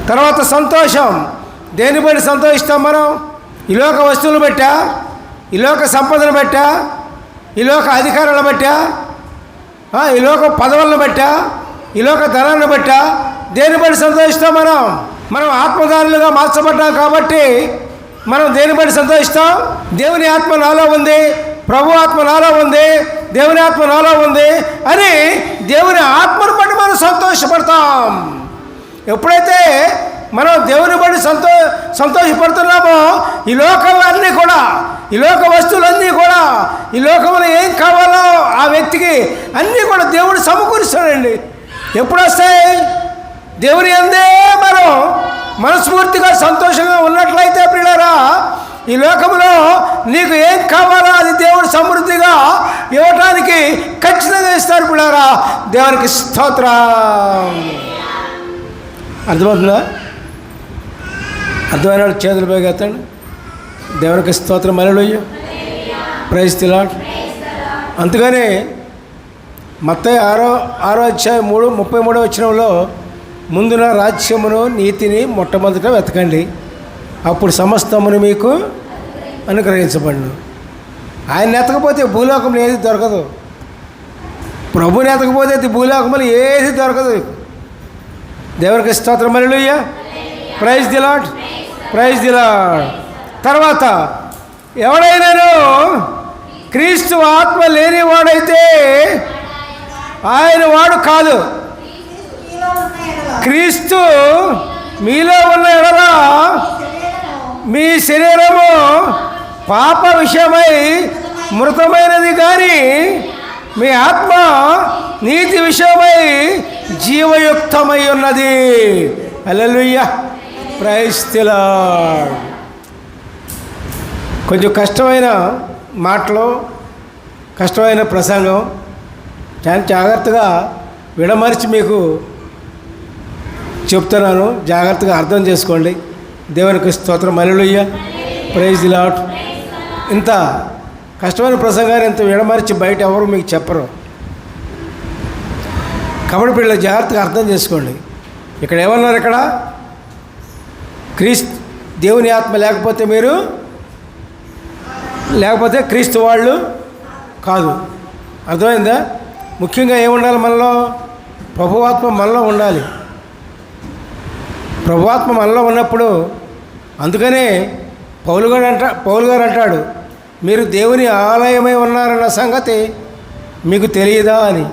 తర్వాత సంతోషం. దేని బట్టి సంతోషిస్తాం మనం? ఈ లోక వస్తువులు బట్టా, ఈ లోక సంపదను బట్టా, ఈ లోక అధికారాలను బట్టా, ఈ లోక పదవులను బట్టా, ఈ లోక ధనాన్ని బట్టా దేని బట్టి సంతోషిస్తాం? మనం ఆత్మదారులుగా మార్చబడ్డాం కాబట్టి మనం దేని బట్టి సంతోషిస్తాం? దేవుని ఆత్మ నాలో ఉంది, ప్రభు ఆత్మ నాలో ఉంది, దేవుని ఆత్మ నాలో ఉంది అని దేవుని ఆత్మను బట్టి మనం సంతోషపడతాం. ఎప్పుడైతే మనం దేవుని బట్టి సంతోషపడుతున్నామో ఈ లోకాలన్నీ కూడా, ఈ లోక వస్తువులన్నీ కూడా, ఈ లోకంలో ఏం కావాలో ఆ వ్యక్తికి అన్నీ కూడా దేవుడు సమకూరుస్తాడండి. ఎప్పుడు వస్తాయి? దేవుని అందే మనం మనస్ఫూర్తిగా సంతోషంగా ఉన్నట్లయితే ప్రియులారా, ఈ లోకంలో నీకు ఏం కావాలో అది దేవుడు సమృద్ధిగా ఇవ్వటానికి ఖచ్చితంగా ఇస్తారు ప్రియులారా. దేవునికి స్తోత్రం. అర్థమవుతుందా? అర్థమైన వాళ్ళు చేతులు పైకెత్తండి. దేవునికి స్తోత్రం. Hallelujah, praise the lord. అందుకనే మత్తయి 6వ అధ్యాయం 33వ వచనంలో ముందున రాజ్యమును నీతిని మొట్టమొదట వెతకండి, అప్పుడు సమస్తమును మీకు అనుగ్రహించబడును. ఆయన ఎతకపోతే భూలోకంలో ఏది దొరకదు. ప్రభుని ఎతకపోతే భూలోకంలో ఏది దొరకదు. దేవునికి స్తోత్రం. Hallelujah, praise the lord, praise the lord. తర్వాత ఎవడైనాను క్రీస్తు ఆత్మ లేనివాడైతే ఆయన వాడు కాదు. క్రీస్తు మీలో ఉన్న ఎడల మీ శరీరము పాప విషయమై మృతమైనది కానీ మీ ఆత్మ నీతి విషయమై జీవయుక్తమై ఉన్నది. హల్లెలూయా, ప్రైజ్ ది లార్డ్. కొంచెం కష్టమైన మాటలు, కష్టమైన ప్రసంగం, చాలా జాగ్రత్తగా విడమరిచి మీకు చెప్తున్నాను. జాగ్రత్తగా అర్థం చేసుకోండి. దేవునికి స్తోత్రం. Hallelujah, praise the lord. ఇంత కష్టమైన ప్రసంగాన్ని ఇంత విడమరిచి బయట ఎవరు మీకు చెప్పరు. కాబట్టి పిల్లలు జాగ్రత్తగా అర్థం చేసుకోండి. ఇక్కడ ఏమన్నారు? ఇక్కడ దేవుని ఆత్మ లేకపోతే మీరు లేకపోతే క్రీస్తు వాళ్ళు కాదు. అర్థమైందా? ముఖ్యంగా ఏముండాలి మనలో? ప్రభువాత్మ మనలో ఉండాలి. ప్రభువాత్మ మనలో ఉన్నప్పుడు, అందుకనే పౌలు గారు అంటాడు, మీరు దేవుని ఆలయమై ఉన్నారన్న సంగతి మీకు తెలియదా అని.